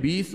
20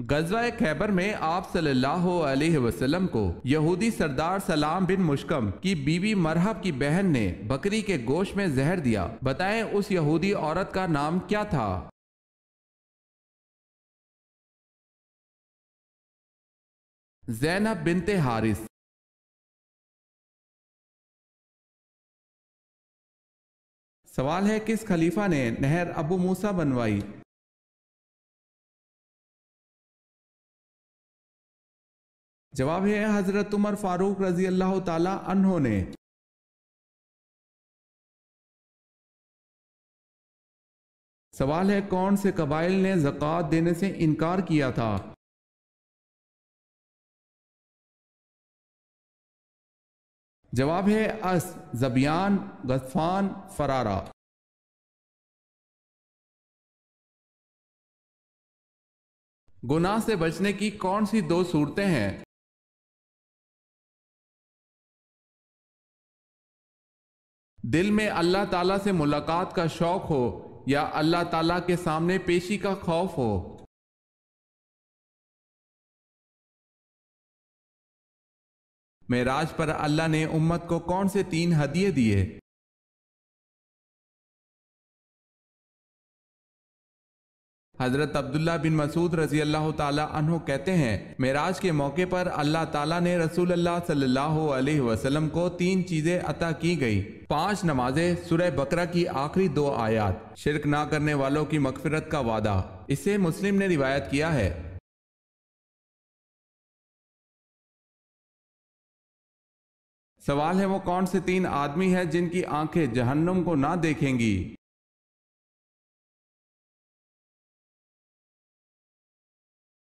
غزوہ خیبر میں آپ صلی اللہ علیہ وسلم کو یہودی سردار سلام بن مشکم کی بیوی مرحب کی بہن نے بکری کے گوشت میں زہر دیا۔ بتائیں اس یہودی عورت کا نام کیا تھا؟ زینب بنت حارث۔ سوال ہے کس خلیفہ نے نہر ابو موسیٰ بنوائی؟ جواب ہے حضرت عمر فاروق رضی اللہ تعالی عنہ نے۔ سوال ہے کون سے قبائل نے زکوٰۃ دینے سے انکار کیا تھا؟ جواب ہے اس، ذبیان، غطفان، فرارہ۔ گناہ سے بچنے کی کون سی دو صورتیں ہیں؟ دل میں اللہ تعالیٰ سے ملاقات کا شوق ہو یا اللہ تعالیٰ کے سامنے پیشی کا خوف ہو۔ معراج پر اللہ نے امت کو کون سے 3 ہدیے دیے؟ حضرت عبداللہ بن مسعود رضی اللہ تعالی عنہ کہتے ہیں معراج کے موقع پر اللہ تعالیٰ نے رسول اللہ صلی اللہ علیہ وسلم کو 3 چیزیں عطا کی گئی: 5 نمازیں، سورہ بقرہ کی آخری 2 آیات، شرک نہ کرنے والوں کی مغفرت کا وعدہ۔ اسے مسلم نے روایت کیا ہے۔ سوال ہے وہ کون سے 3 آدمی ہیں جن کی آنکھیں جہنم کو نہ دیکھیں گی؟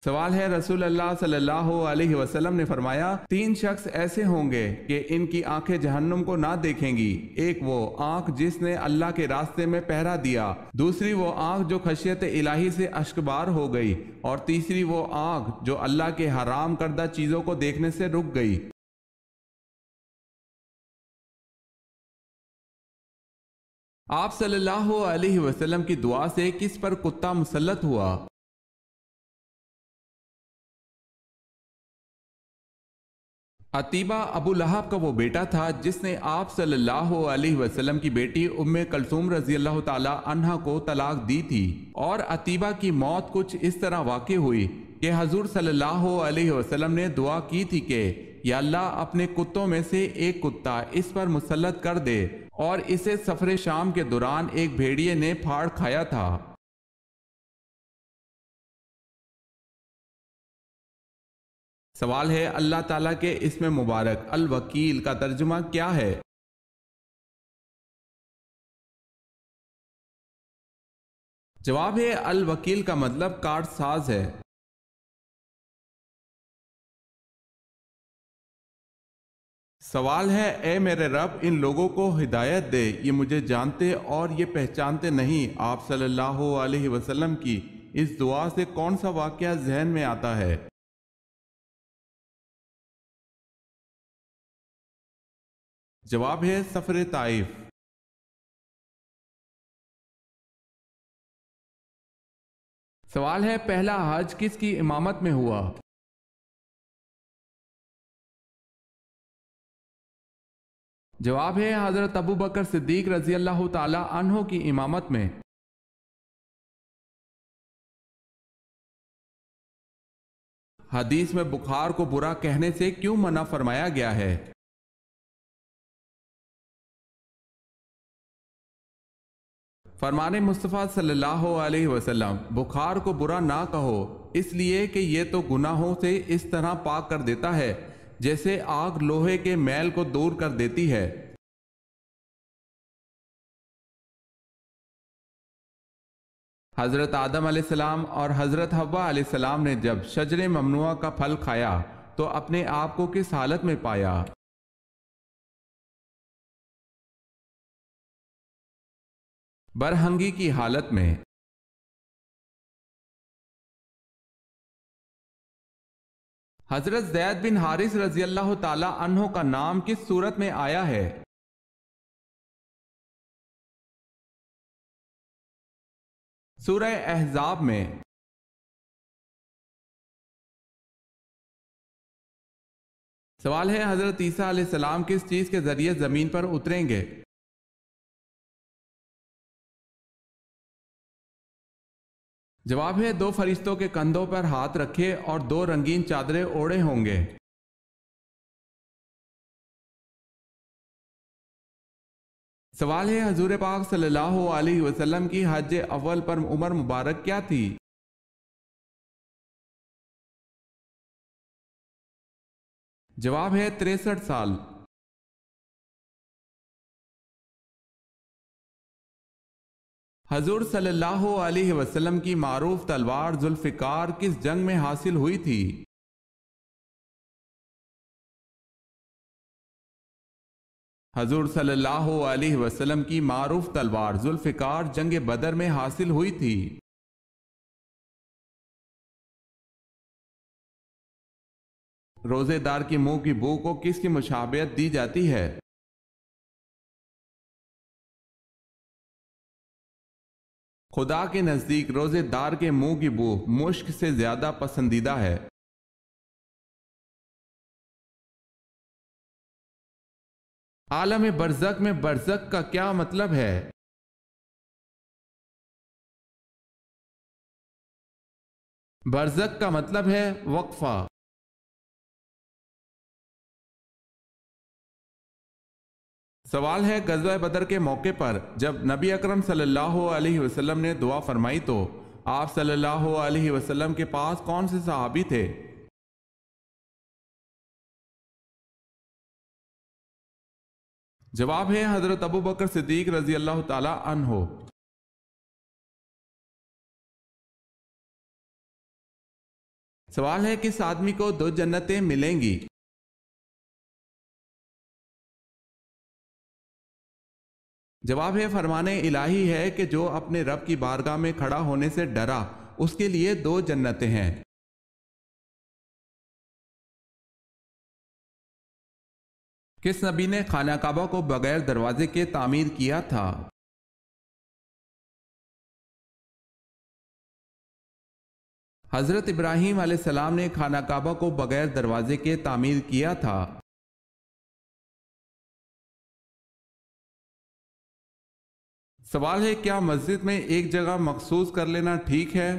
سوال ہے رسول اللہ صلی اللہ علیہ وسلم نے فرمایا 3 شخص ایسے ہوں گے کہ ان کی آنکھیں جہنم کو نہ دیکھیں گی۔ ایک وہ آنکھ جس نے اللہ کے راستے میں پہرا دیا، دوسری وہ آنکھ جو خشیت الہی سے اشکبار ہو گئی، اور تیسری وہ آنکھ جو اللہ کے حرام کردہ چیزوں کو دیکھنے سے رک گئی۔ آپ صلی اللہ علیہ وسلم کی دعا سے کس پر کتا مسلط ہوا؟ عتیبہ ابو لہب کا وہ بیٹا تھا جس نے آپ صلی اللہ علیہ وسلم کی بیٹی ام کلثوم رضی اللہ تعالی عنہا کو طلاق دی تھی، اور عتیبہ کی موت کچھ اس طرح واقع ہوئی کہ حضور صلی اللہ علیہ وسلم نے دعا کی تھی کہ یا اللہ اپنے کتوں میں سے ایک کتا اس پر مسلط کر دے، اور اسے سفر شام کے دوران ایک بھیڑیے نے پھاڑ کھایا تھا۔ سوال ہے اللہ تعالیٰ کے اسم مبارک الوکیل کا ترجمہ کیا ہے؟ جواب ہے الوکیل کا مطلب کارڈ ساز ہے۔ سوال ہے اے میرے رب ان لوگوں کو ہدایت دے، یہ مجھے جانتے اور یہ پہچانتے نہیں۔ آپ صلی اللہ علیہ وسلم کی اس دعا سے کون سا واقعہ ذہن میں آتا ہے؟ جواب ہے سفر طائف۔ سوال ہے پہلا حج کس کی امامت میں ہوا؟ جواب ہے حضرت ابو بکر صدیق رضی اللہ تعالی عنہ کی امامت میں۔ حدیث میں بخار کو برا کہنے سے کیوں منع فرمایا گیا ہے؟ فرمان مصطفیٰ صلی اللہ علیہ وسلم بخار کو برا نہ کہو، اس لیے کہ یہ تو گناہوں سے اس طرح پاک کر دیتا ہے جیسے آگ لوہے کے میل کو دور کر دیتی ہے۔ حضرت آدم علیہ السلام اور حضرت حوا علیہ السلام نے جب شجر ممنوعہ کا پھل کھایا تو اپنے آپ کو کس حالت میں پایا؟ برہنگی کی حالت میں۔ حضرت زید بن حارث رضی اللہ تعالی عنہ کا نام کس صورت میں آیا ہے؟ سورہ احزاب میں۔ سوال ہے حضرت عیسیٰ علیہ السلام کس چیز کے ذریعے زمین پر اتریں گے؟ جواب ہے 2 فرشتوں کے کندھوں پر ہاتھ رکھے اور 2 رنگین چادریں اوڑھے ہوں گے۔ سوال ہے حضور پاک صلی اللہ علیہ وسلم کی حج اول پر عمر مبارک کیا تھی؟ جواب ہے 63 سال۔ حضور صلی اللہ علیہ وسلم کی معروف تلوار ذوالفقار کس جنگ میں حاصل ہوئی تھی؟ حضور صلی اللہ علیہ وسلم کی معروف تلوار ذوالفقار جنگ بدر میں حاصل ہوئی تھی۔ روزے دار کی منہ کی بو کو کس کی مشابہت دی جاتی ہے؟ خدا کے نزدیک روزے دار کے منہ کی بو مشک سے زیادہ پسندیدہ ہے۔ عالم برزخ میں برزخ کا کیا مطلب ہے؟ برزخ کا مطلب ہے وقفہ۔ سوال ہے غزوہ بدر کے موقع پر جب نبی اکرم صلی اللہ علیہ وسلم نے دعا فرمائی تو آپ صلی اللہ علیہ وسلم کے پاس کون سے صحابی تھے؟ جواب ہے حضرت ابو بکر صدیق رضی اللہ تعالی عنہ۔ سوال ہے کس آدمی کو 2 جنتیں ملیں گی؟ جواب ہے فرمان الہی ہے کہ جو اپنے رب کی بارگاہ میں کھڑا ہونے سے ڈرا اس کے لیے 2 جنتیں ہیں۔ کس نبی نے خانہ کعبہ کو بغیر دروازے کے تعمیر کیا تھا؟ حضرت ابراہیم علیہ السلام نے خانہ کعبہ کو بغیر دروازے کے تعمیر کیا تھا۔ سوال ہے کیا مسجد میں ایک جگہ مخصوص کر لینا ٹھیک ہے؟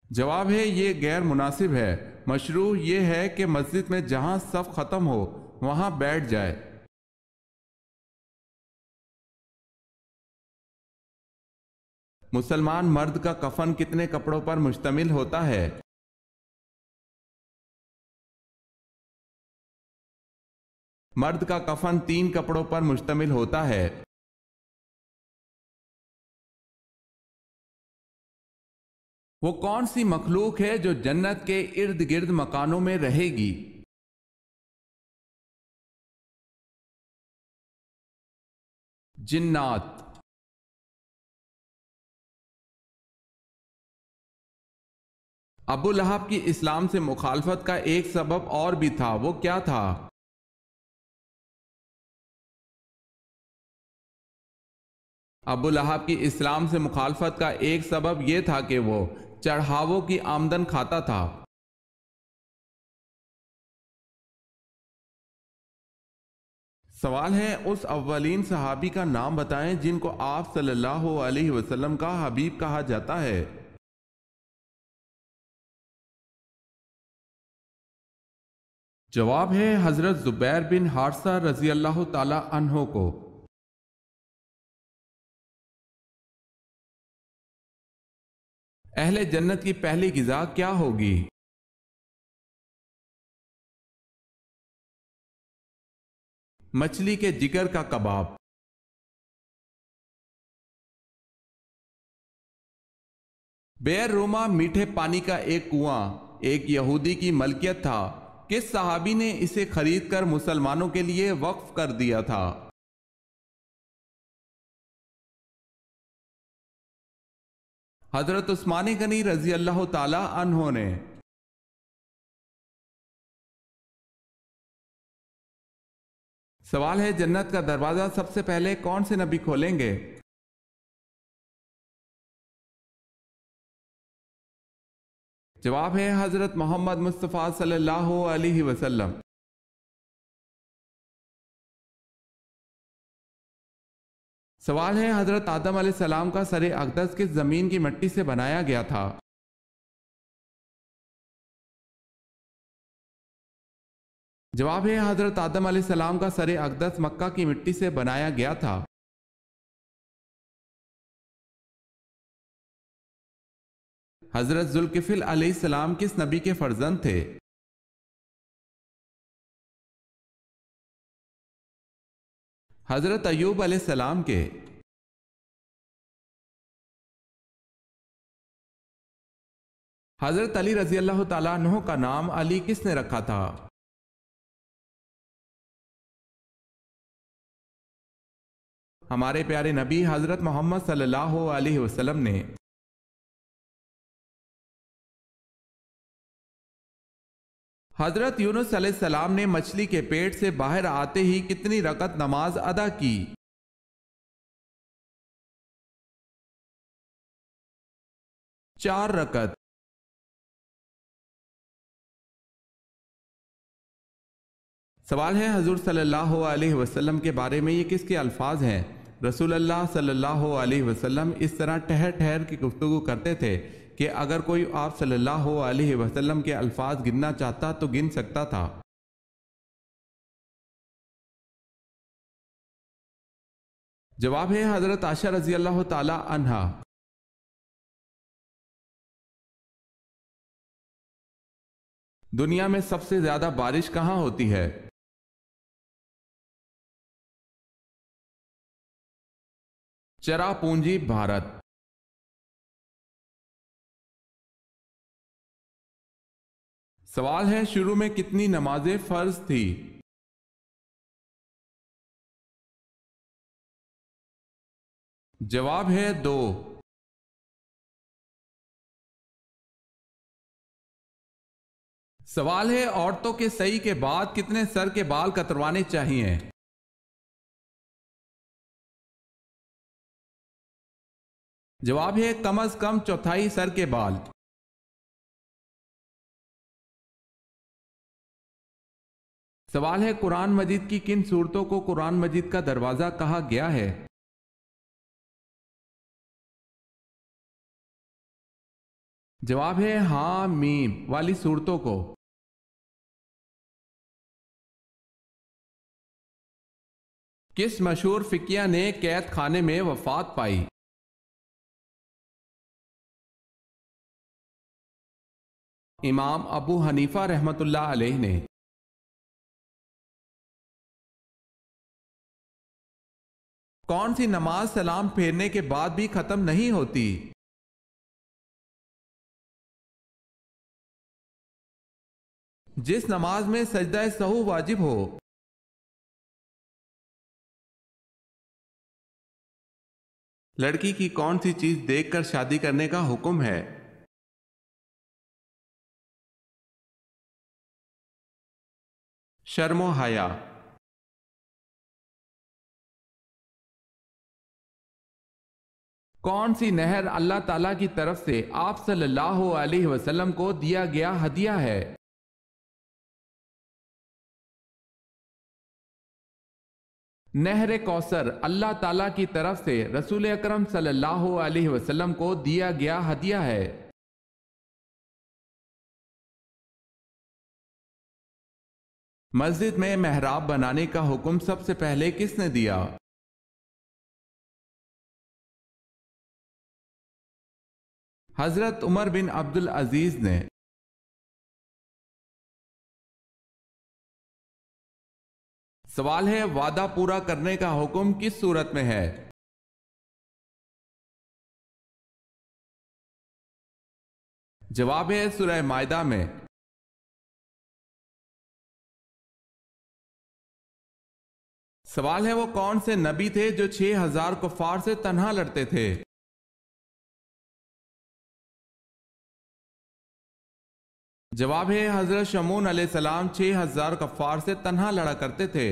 جواب ہے یہ غیر مناسب ہے۔ مشروع یہ ہے کہ مسجد میں جہاں صف ختم ہو وہاں بیٹھ جائے۔ مسلمان مرد کا کفن کتنے کپڑوں پر مشتمل ہوتا ہے؟ مرد کا کفن 3 کپڑوں پر مشتمل ہوتا ہے۔ وہ کون سی مخلوق ہے جو جنت کے ارد گرد مکانوں میں رہے گی؟ جنات۔ ابو لہب کی اسلام سے مخالفت کا ایک سبب اور بھی تھا، وہ کیا تھا؟ ابو لہب کی اسلام سے مخالفت کا ایک سبب یہ تھا کہ وہ چڑھاووں کی آمدن کھاتا تھا۔ سوال ہے اس اولین صحابی کا نام بتائیں جن کو آپ صلی اللہ علیہ وسلم کا حبیب کہا جاتا ہے۔ جواب ہے حضرت زبیر بن حارثہ رضی اللہ تعالی عنہ کو۔ اہل جنت کی پہلی غذا کیا ہوگی؟ مچھلی کے جگر کا کباب۔ بئر روما میٹھے پانی کا ایک کنواں ایک یہودی کی ملکیت تھا، کس صحابی نے اسے خرید کر مسلمانوں کے لیے وقف کر دیا تھا؟ حضرت عثمان غنی رضی اللہ تعالی عنہ نے۔ سوال ہے جنت کا دروازہ سب سے پہلے کون سے نبی کھولیں گے؟ جواب ہے حضرت محمد مصطفیٰ صلی اللہ علیہ وسلم۔ سوال ہے حضرت آدم علیہ السلام کا سر اقدس کس زمین کی مٹی سے بنایا گیا تھا؟ جواب ہے حضرت آدم علیہ السلام کا سر اقدس مکہ کی مٹی سے بنایا گیا تھا۔ حضرت ذوالکفل علیہ السلام کس نبی کے فرزند تھے؟ حضرت ایوب علیہ السلام کے۔ حضرت علی رضی اللہ تعالیٰ عنہ کا نام علی کس نے رکھا تھا؟ ہمارے پیارے نبی حضرت محمد صلی اللہ علیہ وسلم نے۔ حضرت یونس علیہ السلام نے مچھلی کے پیٹ سے باہر آتے ہی کتنی رکعت نماز ادا کی؟ چار رکعت۔ سوال ہے حضور صلی اللہ علیہ وسلم کے بارے میں یہ کس کے الفاظ ہیں؟ رسول اللہ صلی اللہ علیہ وسلم اس طرح ٹھہر ٹھہر کی گفتگو کرتے تھے کہ اگر کوئی آپ صلی اللہ علیہ وسلم کے الفاظ گننا چاہتا تو گن سکتا تھا۔ جواب ہے حضرت عائشہ رضی اللہ تعالی عنہا۔ دنیا میں سب سے زیادہ بارش کہاں ہوتی ہے؟ چرا پونجی بھارت۔ سوال ہے شروع میں کتنی نمازیں فرض تھی؟ جواب ہے 2۔ سوال ہے عورتوں کے صحیح کے بعد کتنے سر کے بال کتروانے چاہیے؟ جواب ہے کم از کم چوتھائی سر کے بال۔ سوال ہے قرآن مجید کی کن سورتوں کو قرآن مجید کا دروازہ کہا گیا ہے؟ جواب ہے ہاں میم والی سورتوں کو۔ کس مشہور فقیہ نے قید خانے میں وفات پائی؟ امام ابو حنیفہ رحمۃ اللہ علیہ نے۔ کون سی نماز سلام پھیرنے کے بعد بھی ختم نہیں ہوتی؟ جس نماز میں سجدہ سہو واجب ہو۔ لڑکی کی کون سی چیز دیکھ کر شادی کرنے کا حکم ہے؟ شرم و حیا۔ کون سی نہر اللہ تعالیٰ کی طرف سے آپ صلی اللہ علیہ وسلم کو دیا گیا ہدیہ ہے؟ نہر کوثر اللہ تعالیٰ کی طرف سے رسول اکرم صلی اللہ علیہ وسلم کو دیا گیا ہدیہ ہے۔ مسجد میں محراب بنانے کا حکم سب سے پہلے کس نے دیا؟ حضرت عمر بن عبد العزیز نے۔ سوال ہے وعدہ پورا کرنے کا حکم کس صورت میں ہے؟ جواب ہے سورہ مائدہ میں۔ سوال ہے وہ کون سے نبی تھے جو 6000 کفار سے تنہا لڑتے تھے؟ جواب ہے حضرت شمعون علیہ السلام 6000 کفار سے تنہا لڑا کرتے تھے۔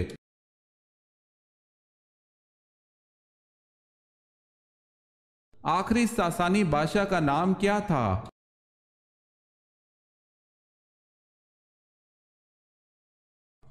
آخری ساسانی بادشاہ کا نام کیا تھا؟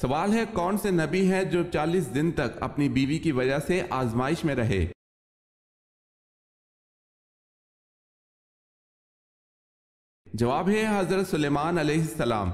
سوال ہے کون سے نبی ہے جو 40 دن تک اپنی بیوی کی وجہ سے آزمائش میں رہے؟ جواب ہے حضرت سلیمان علیہ السلام۔